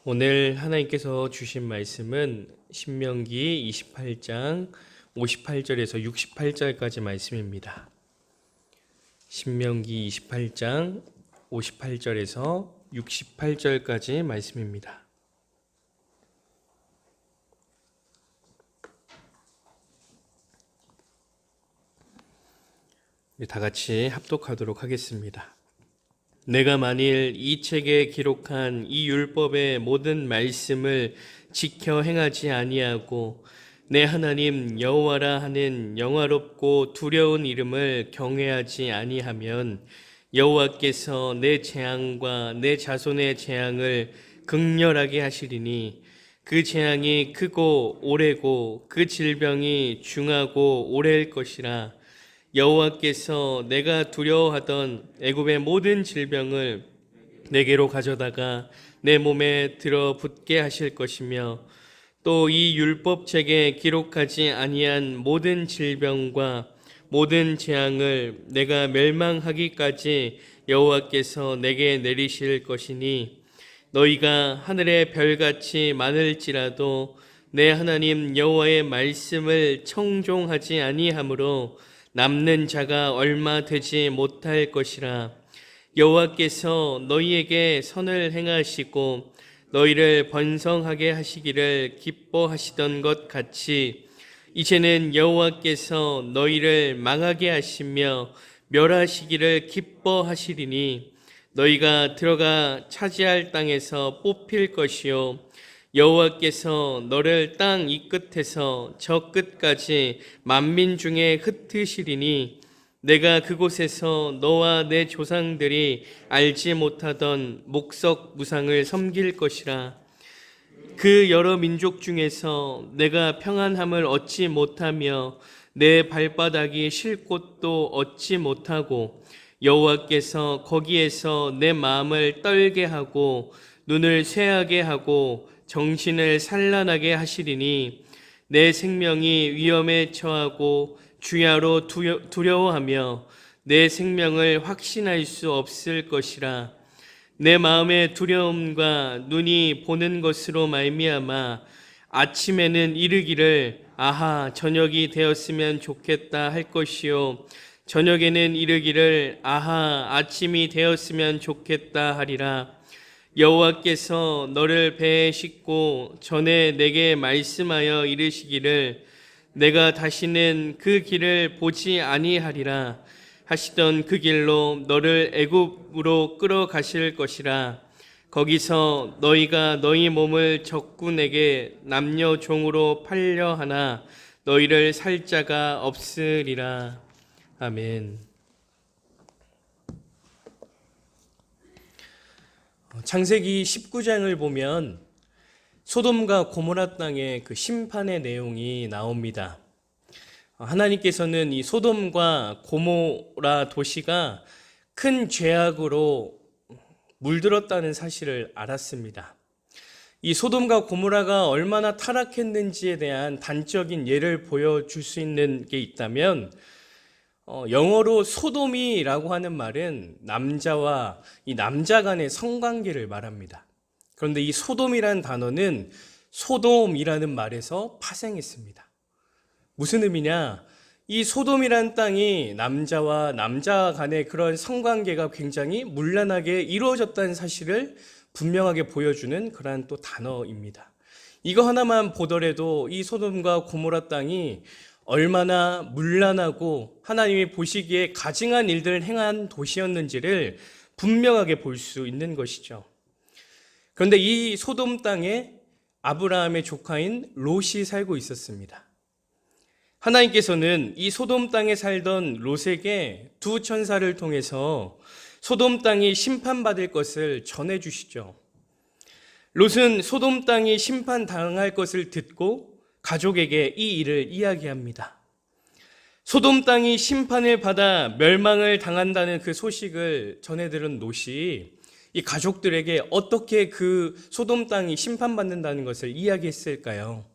오늘 하나님께서 주신 말씀은 신명기 28장 58절에서 68절까지 말씀입니다. 신명기 28장 58절에서 68절까지 말씀입니다. 다 같이 합독하도록 하겠습니다. 내가 만일 이 책에 기록한 이 율법의 모든 말씀을 지켜 행하지 아니하고 내 하나님 여호와라 하는 영화롭고 두려운 이름을 경외하지 아니하면 여호와께서 내 재앙과 내 자손의 재앙을 극렬하게 하시리니 그 재앙이 크고 오래고 그 질병이 중하고 오래일 것이라. 여호와께서 내가 두려워하던 애굽의 모든 질병을 내게로 가져다가 내 몸에 들어붙게 하실 것이며 또 이 율법책에 기록하지 아니한 모든 질병과 모든 재앙을 내가 멸망하기까지 여호와께서 내게 내리실 것이니 너희가 하늘의 별같이 많을지라도 내 하나님 여호와의 말씀을 청종하지 아니하므로 남는 자가 얼마 되지 못할 것이라. 여호와께서 너희에게 선을 행하시고 너희를 번성하게 하시기를 기뻐하시던 것 같이 이제는 여호와께서 너희를 망하게 하시며 멸하시기를 기뻐하시리니 너희가 들어가 차지할 땅에서 뽑힐 것이요 여호와께서 너를 땅 이 끝에서 저 끝까지 만민 중에 흩으시리니 내가 그곳에서 너와 내 조상들이 알지 못하던 목석 무상을 섬길 것이라. 그 여러 민족 중에서 내가 평안함을 얻지 못하며 내 발바닥이 쉴 곳도 얻지 못하고 여호와께서 거기에서 내 마음을 떨게 하고 눈을 쇠하게 하고 정신을 산란하게 하시리니 내 생명이 위험에 처하고 주야로 두려워하며 내 생명을 확신할 수 없을 것이라. 내 마음의 두려움과 눈이 보는 것으로 말미암아 아침에는 이르기를 아하 저녁이 되었으면 좋겠다 할 것이요 저녁에는 이르기를 아하 아침이 되었으면 좋겠다 하리라. 여호와께서 너를 배에 싣고 전에 내게 말씀하여 이르시기를 내가 다시는 그 길을 보지 아니하리라 하시던 그 길로 너를 애굽으로 끌어가실 것이라. 거기서 너희가 너희 몸을 적군에게 남녀 종으로 팔려 하나 너희를 살 자가 없으리라. 아멘. 창세기 19장을 보면 소돔과 고모라 땅의 그 심판의 내용이 나옵니다. 하나님께서는 이 소돔과 고모라 도시가 큰 죄악으로 물들었다는 사실을 알았습니다. 이 소돔과 고모라가 얼마나 타락했는지에 대한 단적인 예를 보여줄 수 있는 게 있다면 영어로 소돔이라고 하는 말은 남자와 이 남자 간의 성관계를 말합니다. 그런데 이 소돔이라는 단어는 소돔이라는 말에서 파생했습니다. 무슨 의미냐? 이 소돔이라는 땅이 남자와 남자 간의 그런 성관계가 굉장히 문란하게 이루어졌다는 사실을 분명하게 보여주는 그러한 또 단어입니다. 이거 하나만 보더라도 이 소돔과 고모라 땅이 얼마나 문란하고 하나님이 보시기에 가증한 일들을 행한 도시였는지를 분명하게 볼 수 있는 것이죠. 그런데 이 소돔 땅에 아브라함의 조카인 롯이 살고 있었습니다. 하나님께서는 이 소돔 땅에 살던 롯에게 두 천사를 통해서 소돔 땅이 심판받을 것을 전해주시죠. 롯은 소돔 땅이 심판당할 것을 듣고 가족에게 이 일을 이야기합니다. 소돔 땅이 심판을 받아 멸망을 당한다는 그 소식을 전해들은 롯이 이 가족들에게 어떻게 그 소돔 땅이 심판받는다는 것을 이야기했을까요?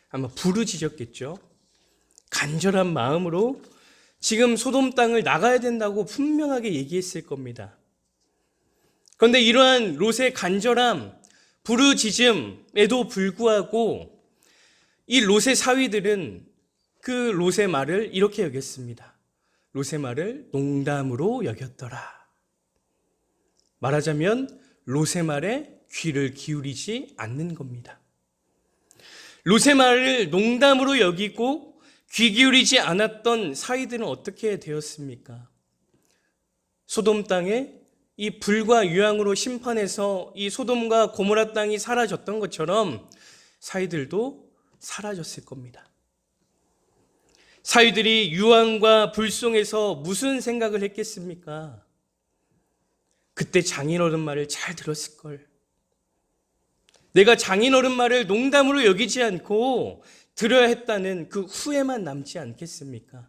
아마 부르짖었겠죠. 간절한 마음으로 지금 소돔 땅을 나가야 된다고 분명하게 얘기했을 겁니다. 그런데 이러한 롯의 간절함, 부르짖음에도 불구하고 이 롯의 사위들은 그 롯의 말을 이렇게 여겼습니다. 롯의 말을 농담으로 여겼더라. 말하자면 롯의 말에 귀를 기울이지 않는 겁니다. 롯의 말을 농담으로 여기고 귀 기울이지 않았던 사위들은 어떻게 되었습니까? 소돔 땅에 이 불과 유황으로 심판해서 이 소돔과 고모라 땅이 사라졌던 것처럼 사위들도 사라졌을 겁니다. 사위들이 유황과 불 속에서 무슨 생각을 했겠습니까? 그때 장인어른 말을 잘 들었을 걸. 내가 장인어른 말을 농담으로 여기지 않고 들어야 했다는 그 후회만 남지 않겠습니까?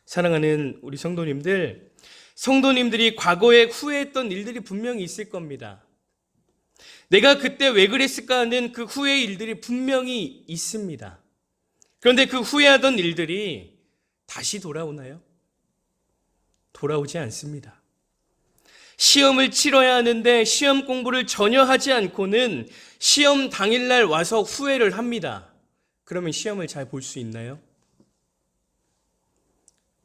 사랑하는 우리 성도님들이 과거에 후회했던 일들이 분명히 있을 겁니다. 내가 그때 왜 그랬을까 하는 그 후회의 일들이 분명히 있습니다. 그런데 그 후회하던 일들이 다시 돌아오나요? 돌아오지 않습니다. 시험을 치러야 하는데 시험 공부를 전혀 하지 않고는 시험 당일날 와서 후회를 합니다. 그러면 시험을 잘 볼 수 있나요?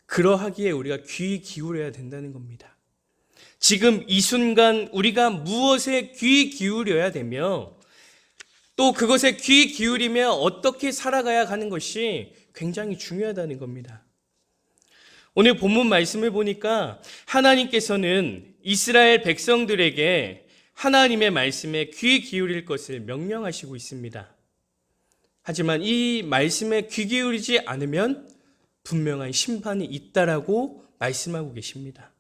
그러하기에 우리가 귀 기울여야 된다는 겁니다. 지금 이 순간 우리가 무엇에 귀 기울여야 되며 또 그것에 귀 기울이며 어떻게 살아가야 하는 것이 굉장히 중요하다는 겁니다. 오늘 본문 말씀을 보니까 하나님께서는 이스라엘 백성들에게 하나님의 말씀에 귀 기울일 것을 명령하시고 있습니다. 하지만 이 말씀에 귀 기울이지 않으면 분명한 심판이 있다라고 말씀하고 계십니다.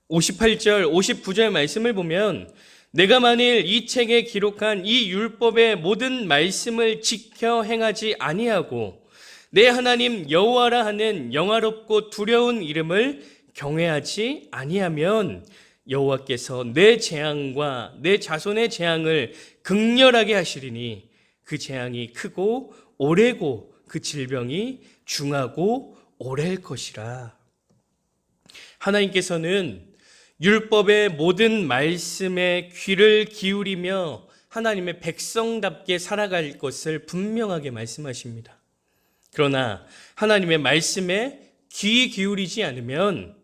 58절, 59절 말씀을 보면 내가 만일 이 책에 기록한 이 율법의 모든 말씀을 지켜 행하지 아니하고 내 하나님 여호와라 하는 영화롭고 두려운 이름을 경외하지 아니하면 여호와께서 내 재앙과 내 자손의 재앙을 극렬하게 하시리니 그 재앙이 크고 오래고 그 질병이 중하고 오래일 것이라. 하나님께서는 율법의 모든 말씀에 귀를 기울이며 하나님의 백성답게 살아갈 것을 분명하게 말씀하십니다. 그러나 하나님의 말씀에 귀 기울이지 않으면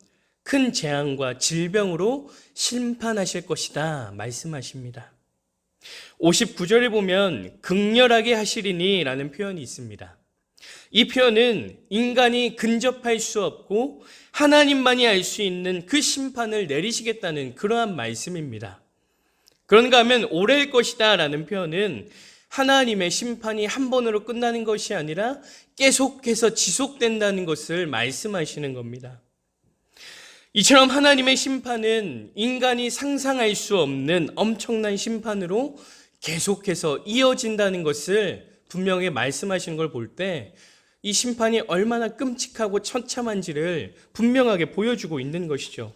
큰 재앙과 질병으로 심판하실 것이다 말씀하십니다. 59절에 보면 극렬하게 하시리니 라는 표현이 있습니다. 이 표현은 인간이 근접할 수 없고 하나님만이 알 수 있는 그 심판을 내리시겠다는 그러한 말씀입니다. 그런가 하면 오래일 것이다 라는 표현은 하나님의 심판이 한 번으로 끝나는 것이 아니라 계속해서 지속된다는 것을 말씀하시는 겁니다. 이처럼 하나님의 심판은 인간이 상상할 수 없는 엄청난 심판으로 계속해서 이어진다는 것을 분명히 말씀하시는 걸 볼 때 이 심판이 얼마나 끔찍하고 처참한지를 분명하게 보여주고 있는 것이죠.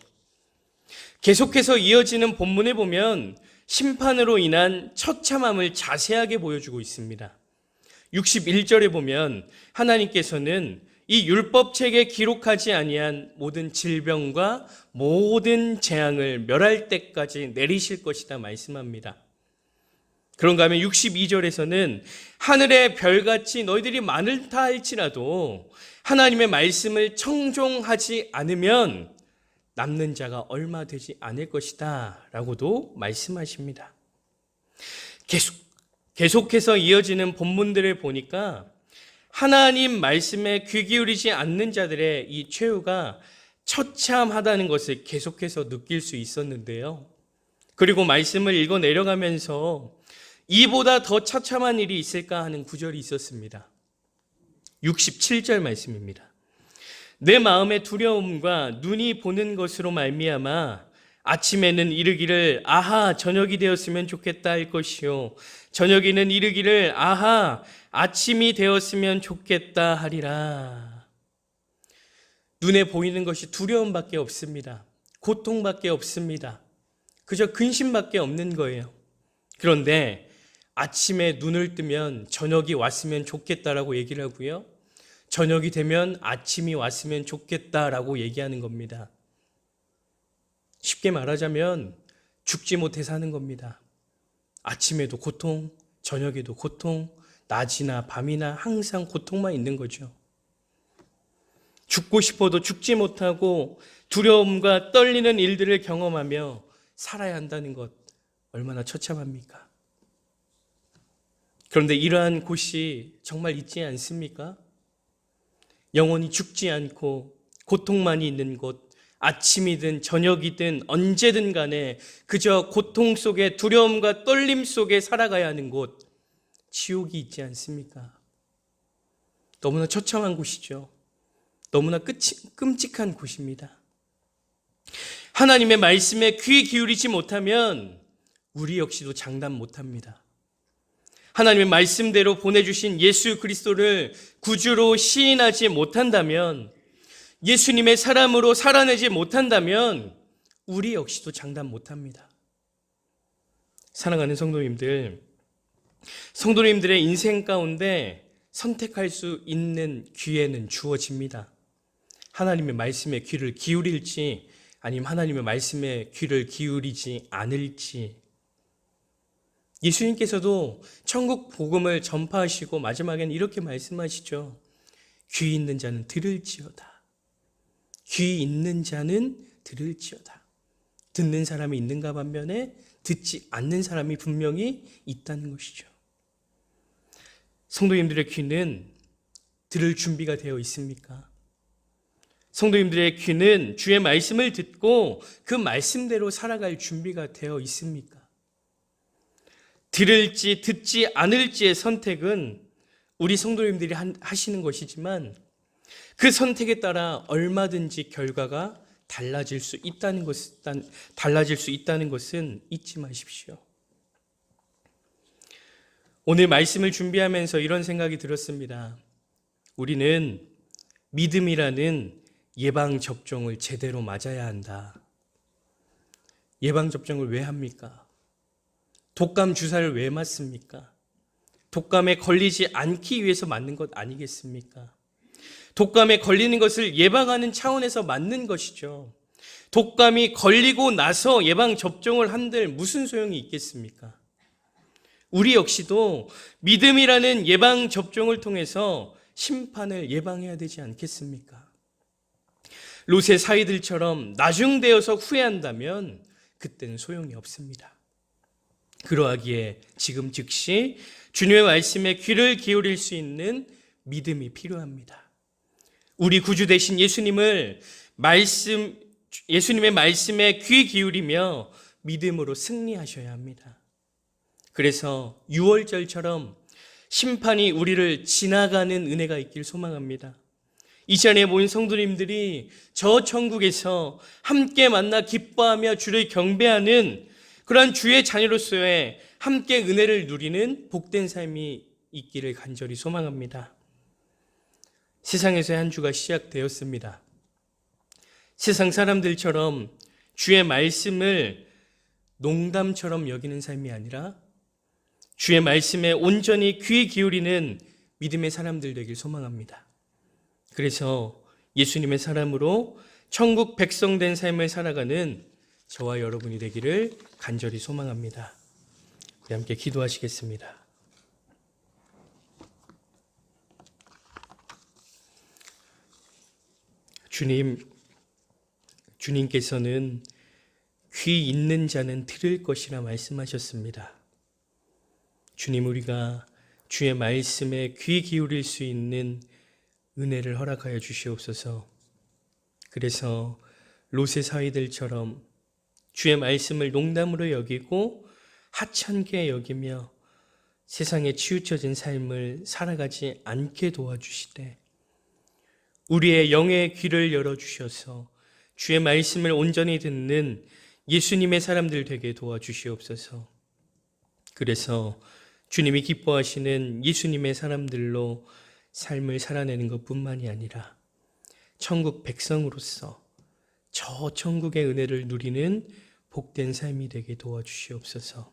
계속해서 이어지는 본문에 보면 심판으로 인한 처참함을 자세하게 보여주고 있습니다. 61절에 보면 하나님께서는 이 율법책에 기록하지 아니한 모든 질병과 모든 재앙을 멸할 때까지 내리실 것이다 말씀합니다. 그런가 하면 62절에서는 하늘의 별같이 너희들이 많다 할지라도 하나님의 말씀을 청종하지 않으면 남는 자가 얼마 되지 않을 것이다 라고도 말씀하십니다. 계속해서 이어지는 본문들을 보니까 하나님 말씀에 귀 기울이지 않는 자들의 이 최후가 처참하다는 것을 계속해서 느낄 수 있었는데요. 그리고 말씀을 읽어 내려가면서 이보다 더 처참한 일이 있을까 하는 구절이 있었습니다. 67절 말씀입니다. 내 마음의 두려움과 눈이 보는 것으로 말미암아 아침에는 이르기를 아하 저녁이 되었으면 좋겠다 할 것이요 저녁에는 이르기를 아하 아침이 되었으면 좋겠다 하리라. 눈에 보이는 것이 두려움밖에 없습니다. 고통밖에 없습니다. 그저 근심밖에 없는 거예요. 그런데 아침에 눈을 뜨면 저녁이 왔으면 좋겠다라고 얘기를 하고요. 저녁이 되면 아침이 왔으면 좋겠다라고 얘기하는 겁니다. 쉽게 말하자면 죽지 못해 사는 겁니다. 아침에도 고통, 저녁에도 고통, 낮이나 밤이나 항상 고통만 있는 거죠. 죽고 싶어도 죽지 못하고 두려움과 떨리는 일들을 경험하며 살아야 한다는 것 얼마나 처참합니까? 그런데 이러한 곳이 정말 있지 않습니까? 영원히 죽지 않고 고통만이 있는 곳, 아침이든 저녁이든 언제든 간에 그저 고통 속에 두려움과 떨림 속에 살아가야 하는 곳, 지옥이 있지 않습니까? 너무나 처참한 곳이죠. 너무나 끔찍한 곳입니다. 하나님의 말씀에 귀 기울이지 못하면 우리 역시도 장담 못합니다. 하나님의 말씀대로 보내주신 예수 그리스도를 구주로 시인하지 못한다면, 예수님의 사람으로 살아내지 못한다면 우리 역시도 장담 못합니다. 사랑하는 성도님들의 인생 가운데 선택할 수 있는 기회는 주어집니다. 하나님의 말씀에 귀를 기울일지 아니면 하나님의 말씀에 귀를 기울이지 않을지. 예수님께서도 천국 복음을 전파하시고 마지막에는 이렇게 말씀하시죠. 귀 있는 자는 들을지어다. 귀 있는 자는 들을지어다. 듣는 사람이 있는가 반면에 듣지 않는 사람이 분명히 있다는 것이죠. 성도님들의 귀는 들을 준비가 되어 있습니까? 성도님들의 귀는 주의 말씀을 듣고 그 말씀대로 살아갈 준비가 되어 있습니까? 들을지 듣지 않을지의 선택은 우리 성도님들이 하시는 것이지만 그 선택에 따라 얼마든지 결과가 달라질 수 있다는 것은 잊지 마십시오. 오늘 말씀을 준비하면서 이런 생각이 들었습니다. 우리는 믿음이라는 예방접종을 제대로 맞아야 한다. 예방접종을 왜 합니까? 독감 주사를 왜 맞습니까? 독감에 걸리지 않기 위해서 맞는 것 아니겠습니까? 독감에 걸리는 것을 예방하는 차원에서 맞는 것이죠. 독감이 걸리고 나서 예방접종을 한들 무슨 소용이 있겠습니까? 우리 역시도 믿음이라는 예방접종을 통해서 심판을 예방해야 되지 않겠습니까? 롯의 사위들처럼 나중되어서 후회한다면 그때는 소용이 없습니다. 그러하기에 지금 즉시 주님의 말씀에 귀를 기울일 수 있는 믿음이 필요합니다. 우리 구주 되신 예수님의 말씀에 귀 기울이며 믿음으로 승리하셔야 합니다. 그래서 6월절처럼 심판이 우리를 지나가는 은혜가 있길 소망합니다. 이 시간에 모인 성도님들이 저 천국에서 함께 만나 기뻐하며 주를 경배하는 그러한 주의 자녀로서의 함께 은혜를 누리는 복된 삶이 있기를 간절히 소망합니다. 세상에서의 한 주가 시작되었습니다. 세상 사람들처럼 주의 말씀을 농담처럼 여기는 삶이 아니라 주의 말씀에 온전히 귀 기울이는 믿음의 사람들 되길 소망합니다. 그래서 예수님의 사람으로 천국 백성된 삶을 살아가는 저와 여러분이 되기를 간절히 소망합니다. 우리 함께 기도하시겠습니다. 주님께서는 귀 있는 자는 들을 것이라 말씀하셨습니다. 주님, 우리가 주의 말씀에 귀 기울일 수 있는 은혜를 허락하여 주시옵소서. 그래서 롯의 사위들처럼 주의 말씀을 농담으로 여기고 하찮게 여기며 세상에 치우쳐진 삶을 살아가지 않게 도와주시되, 우리의 영의 귀를 열어주셔서 주의 말씀을 온전히 듣는 예수님의 사람들 되게 도와주시옵소서. 그래서 주님이 기뻐하시는 예수님의 사람들로 삶을 살아내는 것뿐만이 아니라 천국 백성으로서 저 천국의 은혜를 누리는 복된 삶이 되게 도와주시옵소서.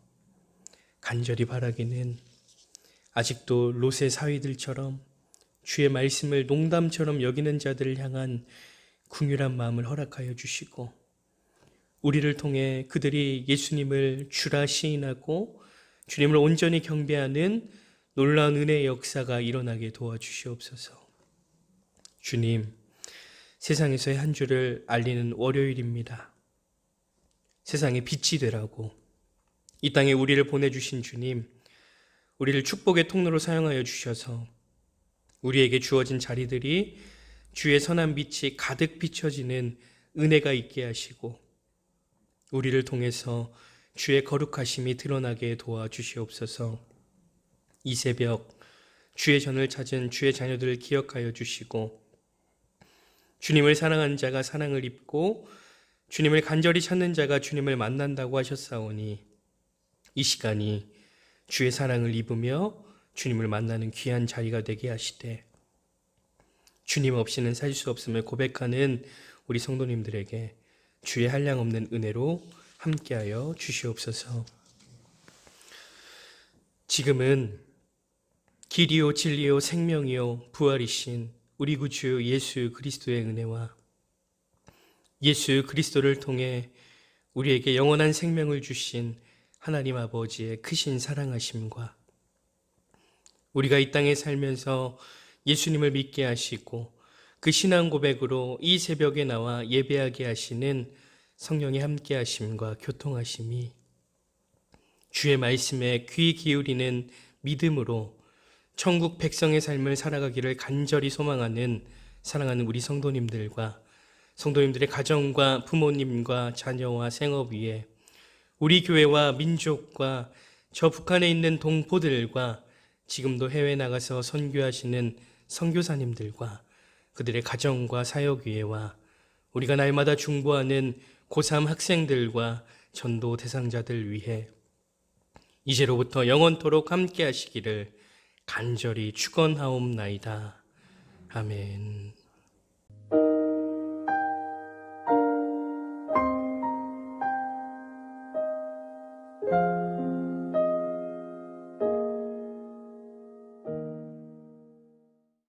간절히 바라기는 아직도 롯의 사위들처럼 주의 말씀을 농담처럼 여기는 자들을 향한 긍휼한 마음을 허락하여 주시고, 우리를 통해 그들이 예수님을 주라 시인하고 주님을 온전히 경배하는 놀라운 은혜의 역사가 일어나게 도와주시옵소서. 주님, 세상에서의 한 주를 알리는 월요일입니다. 세상의 빛이 되라고 이 땅에 우리를 보내주신 주님, 우리를 축복의 통로로 사용하여 주셔서 우리에게 주어진 자리들이 주의 선한 빛이 가득 비춰지는 은혜가 있게 하시고 우리를 통해서 주의 거룩하심이 드러나게 도와주시옵소서. 이 새벽 주의 전을 찾은 주의 자녀들을 기억하여 주시고 주님을 사랑한 자가 사랑을 입고 주님을 간절히 찾는 자가 주님을 만난다고 하셨사오니 이 시간이 주의 사랑을 입으며 주님을 만나는 귀한 자리가 되게 하시되 주님 없이는 살 수 없음을 고백하는 우리 성도님들에게 주의 한량없는 은혜로 함께하여 주시옵소서. 지금은 길이요 진리요 생명이요 부활이신 우리 구주 예수 그리스도의 은혜와 예수 그리스도를 통해 우리에게 영원한 생명을 주신 하나님 아버지의 크신 사랑하심과 우리가 이 땅에 살면서 예수님을 믿게 하시고 그 신앙 고백으로 이 새벽에 나와 예배하게 하시는 성령의 함께 하심과 교통하심이 주의 말씀에 귀 기울이는 믿음으로 천국 백성의 삶을 살아가기를 간절히 소망하는 사랑하는 우리 성도님들과 성도님들의 가정과 부모님과 자녀와 생업 위에 우리 교회와 민족과 저 북한에 있는 동포들과 지금도 해외 나가서 선교하시는 선교사님들과 그들의 가정과 사역 위에와 우리가 날마다 중보하는 고3 학생들과 전도 대상자들 위해 이제로부터 영원토록 함께 하시기를 간절히 축원하옵나이다. 아멘.